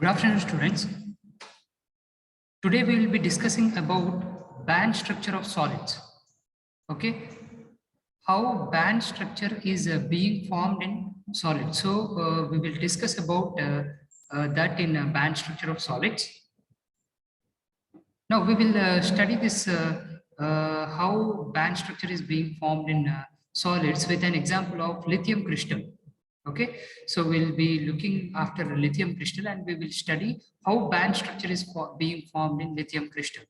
Good afternoon, students. Today we will be discussing about band structure of solids. Okay, how band structure is being formed in solids. So we will discuss about that in band structure of solids. Now we will study this how band structure is being formed in solids with an example of lithium crystal. Okay, so we'll be looking after a lithium crystal and we will study how band structure is being formed in lithium crystal.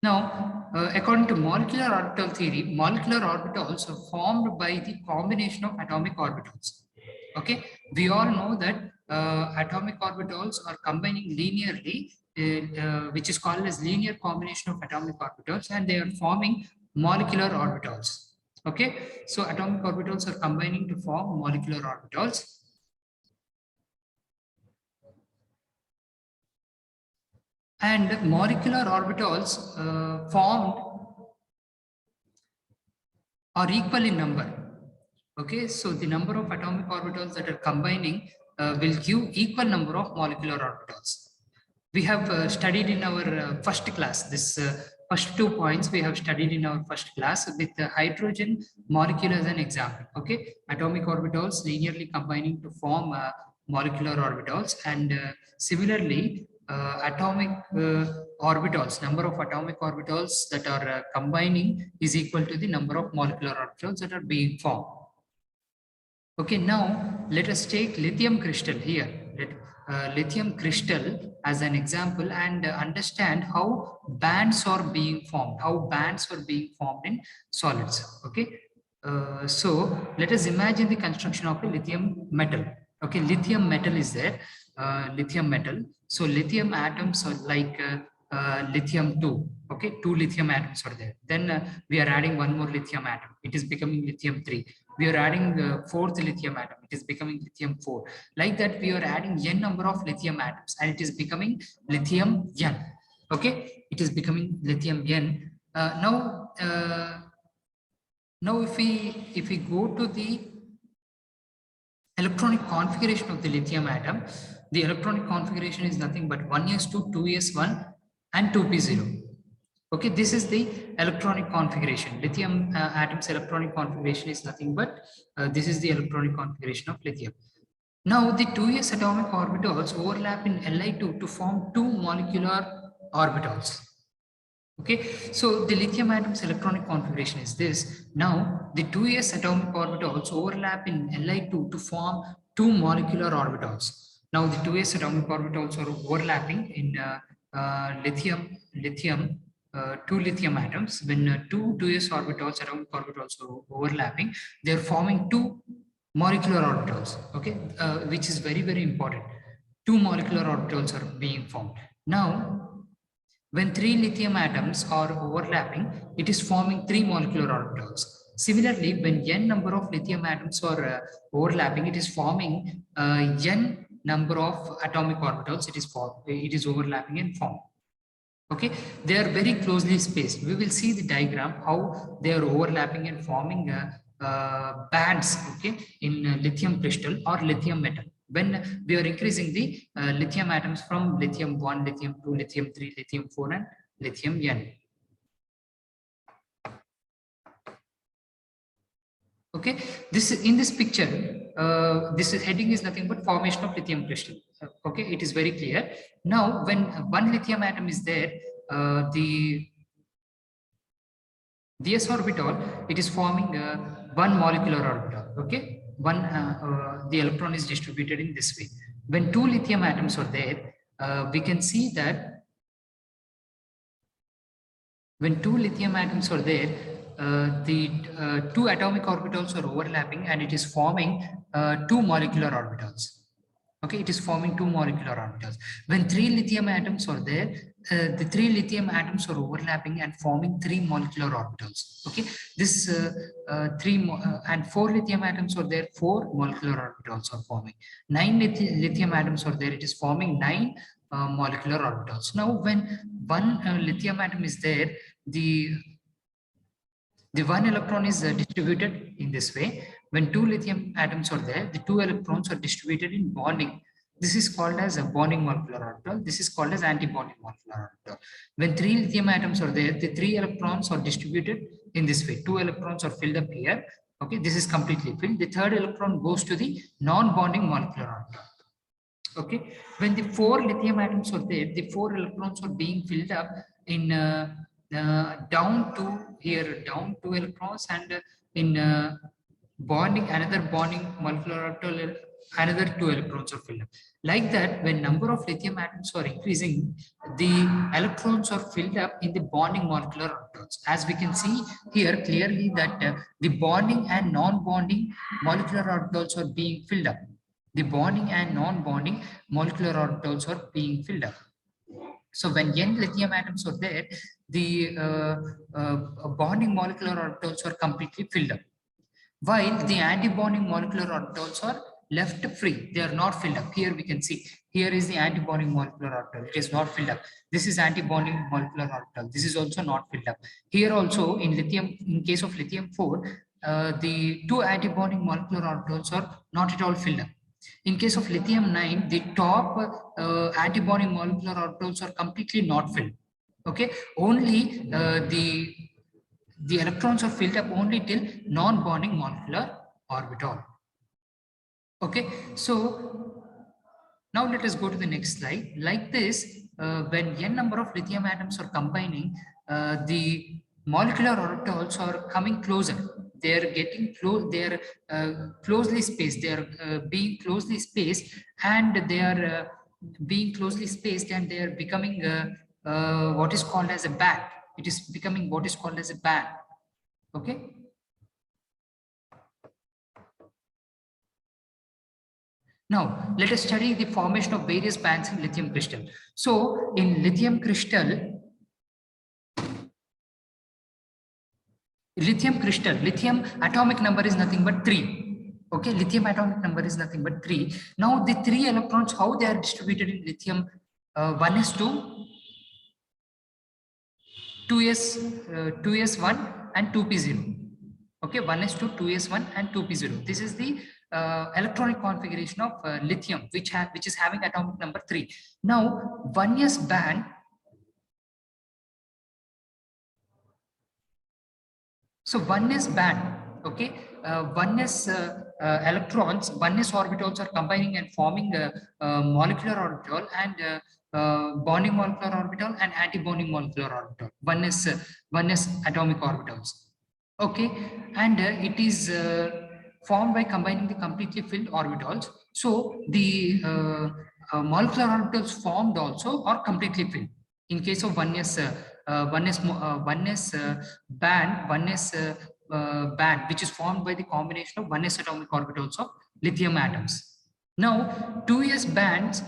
Now, according to molecular orbital theory, molecular orbitals are formed by the combination of atomic orbitals. Okay, we all know that atomic orbitals are combining linearly, which is called as linear combination of atomic orbitals, and they are forming molecular orbitals. Okay, so atomic orbitals are combining to form molecular orbitals. And molecular orbitals formed are equal in number. Okay, so the number of atomic orbitals that are combining will give equal number of molecular orbitals. We have studied in our first class, this first 2 points we have studied in our first class with the hydrogen molecule as an example. Okay, atomic orbitals linearly combining to form molecular orbitals, and similarly atomic orbitals, number of atomic orbitals that are combining is equal to the number of molecular orbitals that are being formed. Okay, now let us take lithium crystal here. Lithium crystal as an example and understand how bands are being formed, in solids. Okay, so let us imagine the construction of a lithium metal. Okay, lithium metal is there, lithium metal. So lithium atoms are like lithium 2. Okay, 2 lithium atoms are there. Then we are adding one more lithium atom. It is becoming lithium 3. We are adding the 4th lithium atom. It is becoming lithium 4. Like that, we are adding n number of lithium atoms, and it is becoming lithium n. Okay, it is becoming lithium n. Now if we go to the electronic configuration of the lithium atom, the electronic configuration is nothing but 1s2, 2s1, and 2p0. Okay, this is the electronic configuration. Lithium atom's electronic configuration is nothing but this is the electronic configuration of lithium. Now the 2s atomic orbitals overlap in Li2 to form 2 molecular orbitals. Okay, so the lithium atom's electronic configuration is this. Now the 2s atomic orbitals overlap in Li2 to form 2 molecular orbitals. Now the 2s atomic orbitals are overlapping in lithium 2 lithium atoms. When 2 2s orbitals, atomic orbitals are overlapping, they are forming 2 molecular orbitals. Okay, which is very, very important. 2 molecular orbitals are being formed. Now when 3 lithium atoms are overlapping, it is forming 3 molecular orbitals. Similarly, when n number of lithium atoms are overlapping, it is forming n number of atomic orbitals. It is overlapping and forming. Okay, they are very closely spaced. We will see the diagram how they are overlapping and forming bands. Okay, in lithium crystal or lithium metal. When we are increasing the lithium atoms from lithium 1, lithium 2, lithium 3, lithium 4, and lithium n. Okay, this in this picture, this heading is nothing but formation of lithium crystal. Okay, it is very clear. Now, when one lithium atom is there, the s orbital, it is forming one molecular orbital. Okay, the electron is distributed in this way. When 2 lithium atoms are there, we can see that when 2 lithium atoms are there, the 2 atomic orbitals are overlapping and it is forming 2 molecular orbitals. Okay, it is forming 2 molecular orbitals. When 3 lithium atoms are there, the 3 lithium atoms are overlapping and forming 3 molecular orbitals. Okay, this 3 and 4 lithium atoms are there, 4 molecular orbitals are forming. 9 lithium atoms are there, it is forming 9 molecular orbitals. Now, when one lithium atom is there, the one electron is distributed in this way. When 2 lithium atoms are there, the 2 electrons are distributed in bonding This is called as a bonding molecular orbital. This is called as anti-bonding molecular orbital. When 3 lithium atoms are there, the 3 electrons are distributed in this way. 2 electrons are filled up here. Okay, this is completely filled. The third electron goes to the non-bonding molecular orbital. Okay, when the 4 lithium atoms are there, the 4 electrons are being filled up in down to here, down 2 electrons, and in bonding another bonding molecular orbital, another 2 electrons are filled up. Like that, when number of lithium atoms are increasing, the electrons are filled up in the bonding molecular orbitals. As we can see here clearly that the bonding and non-bonding molecular orbitals are being filled up. The bonding and non-bonding molecular orbitals are being filled up. So when n lithium atoms are there, the bonding molecular orbitals are completely filled up, while the anti-bonding molecular orbitals are left free. They are not filled up. Here we can see, here is the anti-bonding molecular orbital. It is not filled up. This is anti-bonding molecular orbital. This is also not filled up. Here also in lithium, in case of lithium 4, the 2 anti-bonding molecular orbitals are not at all filled up. In case of lithium 9, the top anti-bonding molecular orbitals are completely not filled. Okay, only the electrons are filled up only till non-bonding molecular orbital. Okay, so now let us go to the next slide. Like this, when n number of lithium atoms are combining, the molecular orbitals are coming closer. They are getting close. They are closely spaced. They are being closely spaced, and they are being closely spaced, and they are becoming what is called as a band. It is becoming what is called as a band. Okay. Now, let us study the formation of various bands in lithium crystal. So, in lithium crystal, lithium atomic number is nothing but 3. Okay, lithium atomic number is nothing but 3. Now, the 3 electrons, how they are distributed in lithium? 1s2, 2s1, and 2p0. Okay, 1s2, 2s1, and 2p0. This is the electronic configuration of lithium, which is having atomic number 3. Now, 1s band. So 1s band. Okay, 1s electrons, 1s orbitals are combining and forming a molecular orbital and bonding molecular orbital and anti-bonding molecular orbital. 1s atomic orbitals. Okay, and it is formed by combining the completely filled orbitals. So the molecular orbitals formed also are completely filled. In case of 1s band, 1s band, which is formed by the combination of 1s atomic orbitals of lithium atoms. Now, 2s band,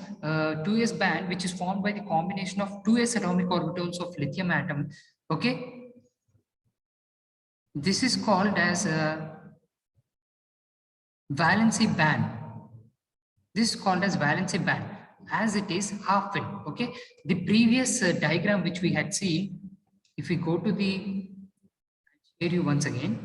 which is formed by the combination of 2s atomic orbitals of lithium atom. Okay, this is called as a valency band. This is called as valency band, as it is half filled. Okay, the previous diagram which we had seen, if we go to the, share you once again.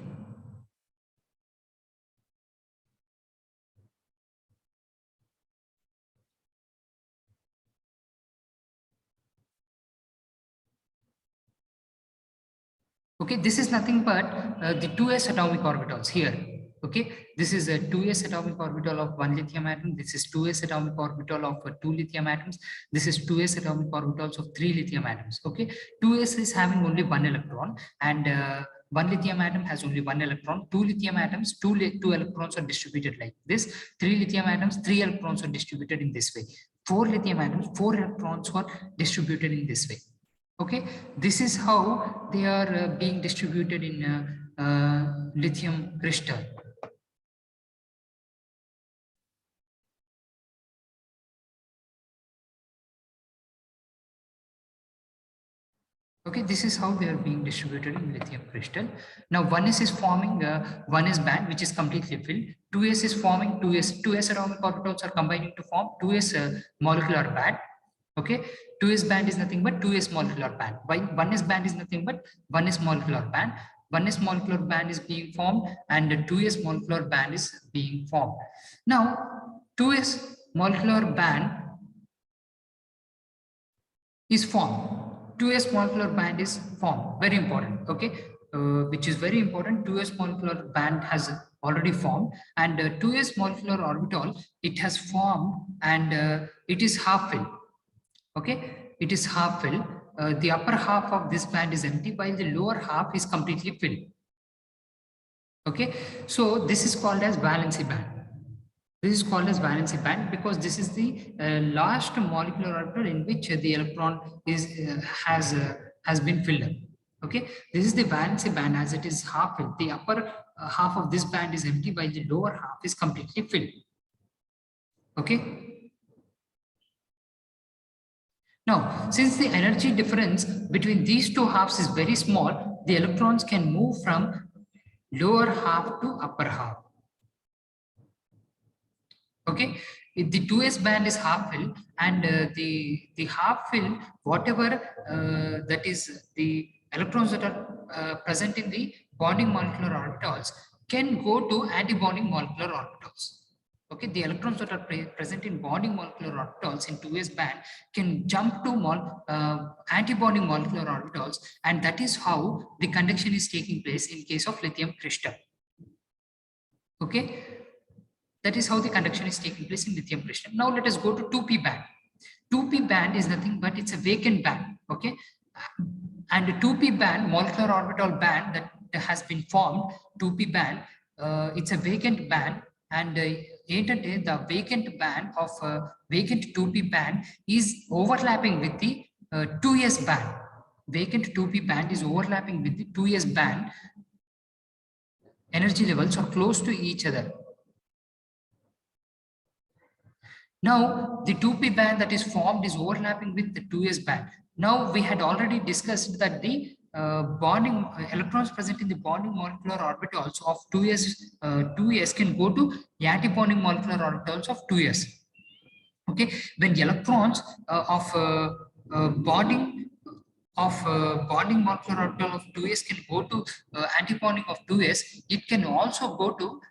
Okay, this is nothing but the 2s atomic orbitals here. Okay, this is a 2s atomic orbital of 1 lithium atom. This is 2s atomic orbital of 2 lithium atoms. This is 2s atomic orbitals of 3 lithium atoms. Okay, 2s is having only 1 electron, and 1 lithium atom has only 1 electron. 2 lithium atoms, 2 electrons are distributed like this. 3 lithium atoms, 3 electrons are distributed in this way. 4 lithium atoms, 4 electrons are distributed in this way. Okay, this is how they are being distributed in lithium crystal. Okay, this is how they are being distributed in lithium crystal. Now 1s is forming 1s band, which is completely filled. 2s is forming 2s atomic orbitals are combining to form 2s molecular band. Okay, 2s band is nothing but 2s molecular band. Why 1s band is nothing but 1s molecular band. 1s molecular band is being formed, and the 2s molecular band is being formed. Now 2s molecular band is formed. 2s molecular band is formed. Very important. Okay, which is very important. 2s molecular band has already formed, and 2s molecular orbital it has formed, and it is half filled. Okay, it is half filled. The upper half of this band is empty, while the lower half is completely filled. Okay, so this is called as valency band. This is called as valency band because this is the last molecular orbital in which the electron is has been filled up. Okay, this is the valency band as it is half filled. The upper half of this band is empty while the lower half is completely filled. Okay. Now, since the energy difference between these two halves is very small, the electrons can move from lower half to upper half. Okay, if the 2s band is half filled, and the half filled, whatever that is the electrons that are present in the bonding molecular orbitals can go to anti-bonding molecular orbitals. Okay, the electrons that are present in bonding molecular orbitals in 2s band can jump to anti-bonding molecular orbitals, and that is how the conduction is taking place in case of lithium crystal. Okay, that is how the conduction is taking place in lithium crystal. Now let us go to 2p band. 2p band is nothing but it's a vacant band. Okay, and the 2p band, molecular orbital band that has been formed, 2p band, it's a vacant band, and the vacant band of vacant 2p band is overlapping with the 2s band. Vacant 2p band is overlapping with the 2s band. Energy levels are close to each other. Now, the 2p band that is formed is overlapping with the 2s band. Now, we had already discussed that the bonding electrons present in the bonding molecular orbitals of 2s can go to anti-bonding molecular orbitals of 2s. Okay, when the electrons bonding molecular orbital of 2s can go to anti-bonding of 2s, it can also go to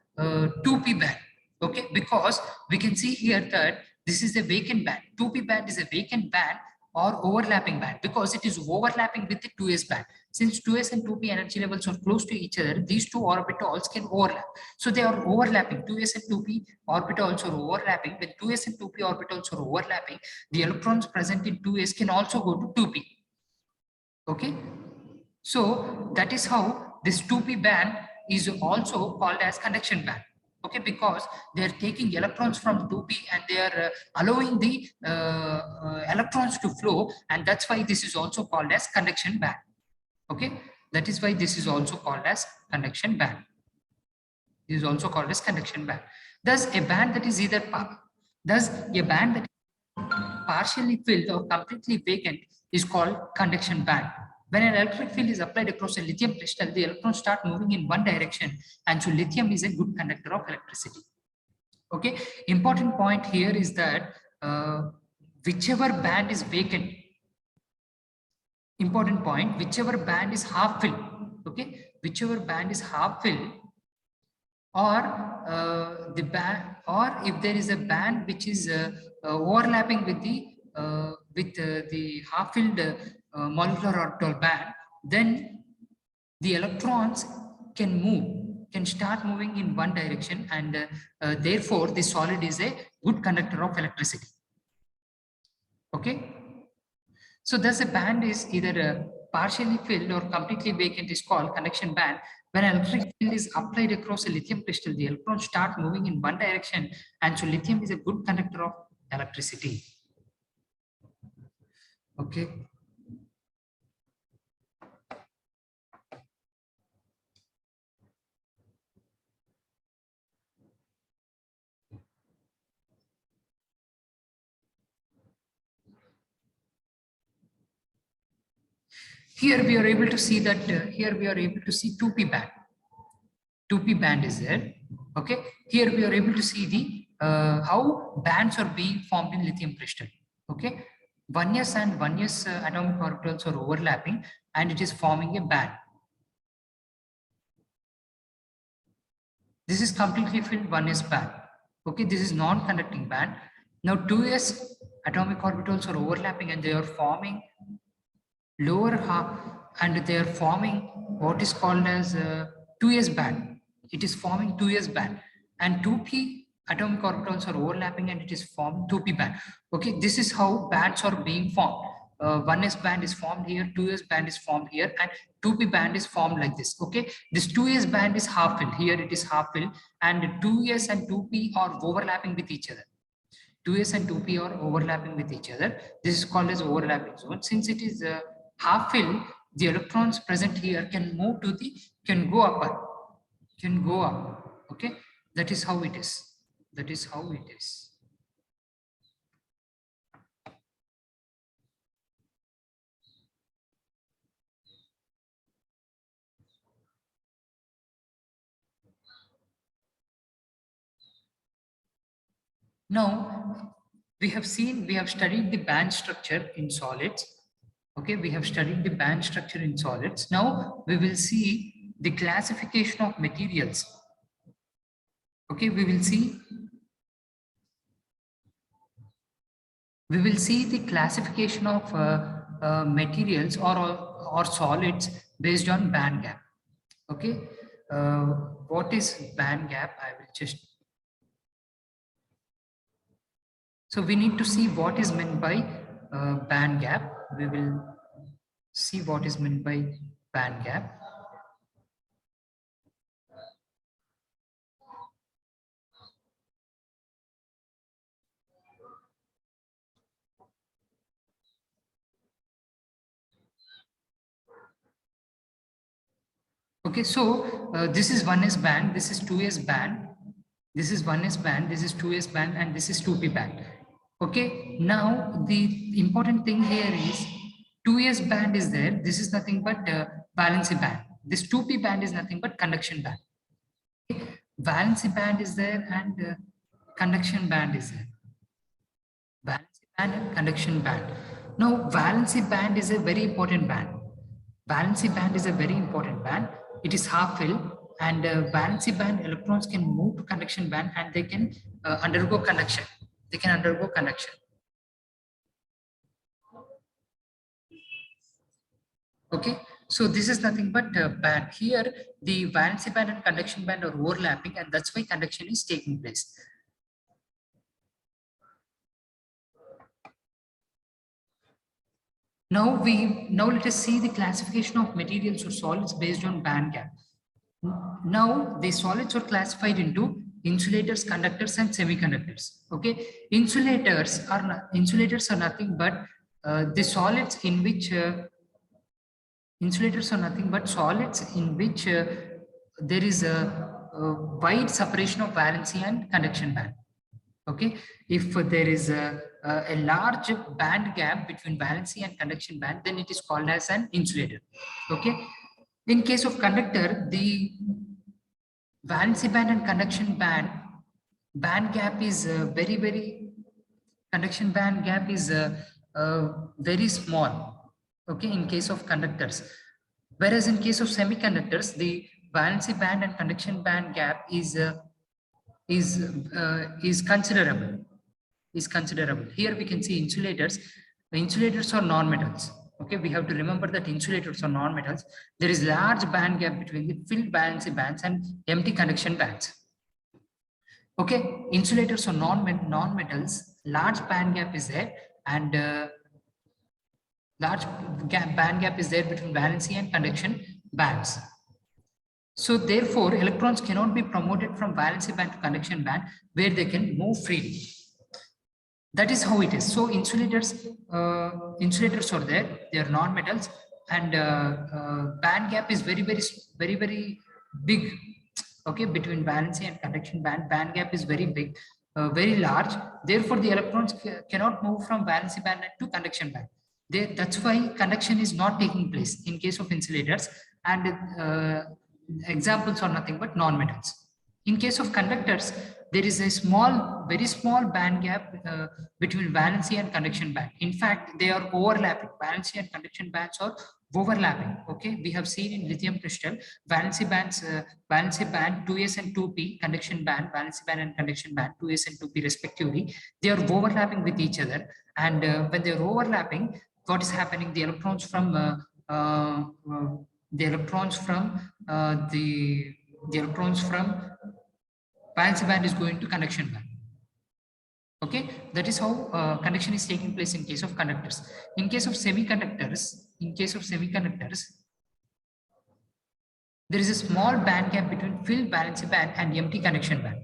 2p band. Okay, because we can see here that this is a vacant band. 2p band is a vacant band or overlapping band because it is overlapping with the 2s band. Since 2s and 2p energy levels are close to each other, these two orbitals can overlap. So they are overlapping. 2s and 2p orbitals are overlapping. When 2s and 2p orbitals are overlapping, the electrons present in 2s can also go to 2p. Okay, so that is how this 2p band is also called as conduction band. Okay, because they are taking electrons from 2p and they are allowing the electrons to flow, and that's why this is also called as conduction band. Okay, that is why this is also called as conduction band. This is also called as conduction band. Thus, a band that is partially filled or completely vacant is called conduction band. When an electric field is applied across a lithium crystal, the electrons start moving in one direction, and so lithium is a good conductor of electricity. Okay, important point here is that whichever band is vacant, important point, whichever band is half filled, okay, whichever band is half filled, or the band, or if there is a band which is overlapping with the half filled molecular orbital band, then the electrons can start moving in one direction, and therefore the solid is a good conductor of electricity. Okay, so thus a band is either partially filled or completely vacant is called conduction band. When an electric field is applied across a lithium crystal, the electrons start moving in one direction, and so lithium is a good conductor of electricity. Okay. Here we are able to see that here we are able to see 2p band. 2p band is there. Okay. Here we are able to see the how bands are being formed in lithium crystal. Okay. 1s and 1s atomic orbitals are overlapping, and it is forming a band. This is completely filled 1s band. Okay, this is non-conducting band. Now 2s atomic orbitals are overlapping and they are forming lower half, and they are forming what is called as 2s band. It is forming 2s band, and 2p atomic orbitals are overlapping and it is formed 2p band. Okay, this is how bands are being formed. 1s band is formed here, 2s band is formed here, and 2p band is formed like this. Okay, this 2s band is half filled, here it is half filled, and 2s and 2p are overlapping with each other. 2s and 2p are overlapping with each other. This is called as overlapping zone. Since it is half filled, the electrons present here can move to the, can go up, can go up. Okay, that is how it is. That is how it is. Now, we have studied the band structure in solids. Okay, we have studied the band structure in solids. Now, we will see the classification of materials. Okay, we will see the classification of materials or solids based on band gap. Okay, what is band gap? I will just, so we need to see what is meant by band gap. We will see what is meant by band gap. Okay, so this is 1s band, this is 2s band, this is 1s band, this is 2s band, and this is 2p band. Okay, now the important thing here is 2s band is there. This is nothing but valency band. This 2p band is nothing but conduction band. Okay? Valency band is there and conduction band is there. Valency band and conduction band. Now, valency band is a very important band. Valency band is a very important band. It is half filled, and valency band electrons can move to conduction band and they can undergo conduction. They can undergo conduction. Okay, so this is nothing but band. Here, the valency band and conduction band are overlapping, and that's why conduction is taking place. Now let us see the classification of materials or solids based on band gap. Now the solids are classified into insulators, conductors, and semiconductors. Okay, insulators are nothing but the solids in which insulators are nothing but solids in which there is a wide separation of valency and conduction band. Okay, if there is a large band gap between valency and conduction band, then it is called as an insulator. Okay, in case of conductor, the valency band and conduction band gap is conduction band gap is very small. Okay, in case of conductors, whereas in case of semiconductors, the valency band and conduction band gap is considerable. Here we can see insulators. The insulators are non-metals. Okay, we have to remember that insulators are non-metals. There is large band gap between the filled valency bands and empty conduction bands. Okay, insulators are non-metals. Large band gap is there, and large band gap is there between valency and conduction bands. So therefore, electrons cannot be promoted from valency band to conduction band where they can move freely. That is how it is. So insulators are there. They are non-metals, and band gap is very big. Okay, between valency and conduction band gap is very big, very large. Therefore, the electrons cannot move from valency band to conduction band. That's why conduction is not taking place in case of insulators, and examples are nothing but non-metals. In case of conductors, there is a very small band gap between valency and conduction band. In fact, they are overlapping. Valency and conduction bands are overlapping. Okay, we have seen in lithium crystal valency band 2s and 2p, conduction band, valency band and conduction band 2s and 2p respectively. They are overlapping with each other, and when they are overlapping, what is happening? The electrons from uh, the electrons from the electrons from valence band is going to conduction band. Okay, that is how conduction is taking place in case of conductors. In case of semiconductors, there is a small band gap between filled valence band and empty conduction band.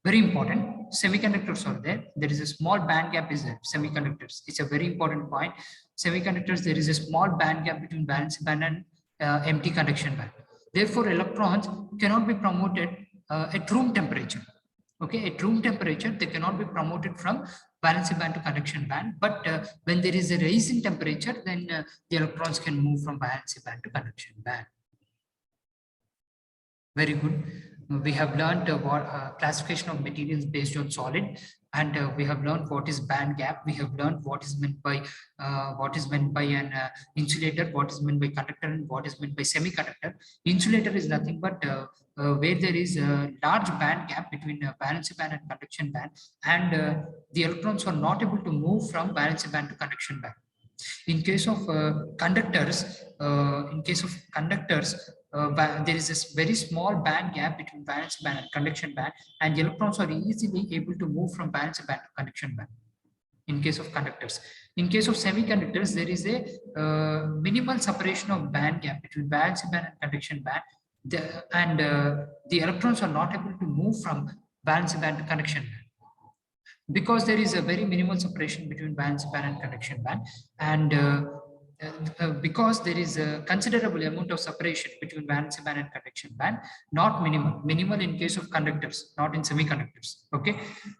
Very important. Semiconductors are there. There is a small band gap is there. Semiconductors. It's a very important point. Semiconductors, there is a small band gap between valence band and empty conduction band. Therefore, electrons cannot be promoted at room temperature. Okay, at room temperature, they cannot be promoted from valence band to conduction band. But when there is a rise in temperature, then the electrons can move from valence band to conduction band. Very good. We have learned what classification of materials based on solid, and we have learned what is band gap. We have learned what is meant by an insulator, what is meant by conductor, and what is meant by semiconductor. Insulator is nothing but where there is a large band gap between valence band and conduction band, and the electrons are not able to move from valence band to conduction band. In case of conductors, there is a very small band gap between valence band and conduction band, and the electrons are easily able to move from valence band to conduction band. In case of conductors, in case of semiconductors, there is a minimal separation of band gap between valence band and conduction band, the electrons are not able to move from valence band to conduction band, because there is a very minimal separation between valence band and conduction band, and because there is a considerable amount of separation between valence band and conduction band, not minimal in case of conductors, not in semiconductors. Okay,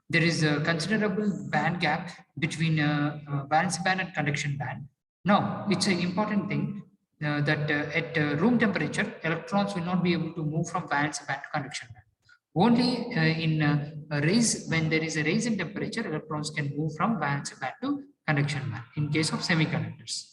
there is a considerable band gap between valence band and conduction band. Now, it's an important thing that at room temperature, electrons will not be able to move from valence band to conduction band. Only when there is a rise in temperature, electrons can move from valence band to conduction band in case of semiconductors.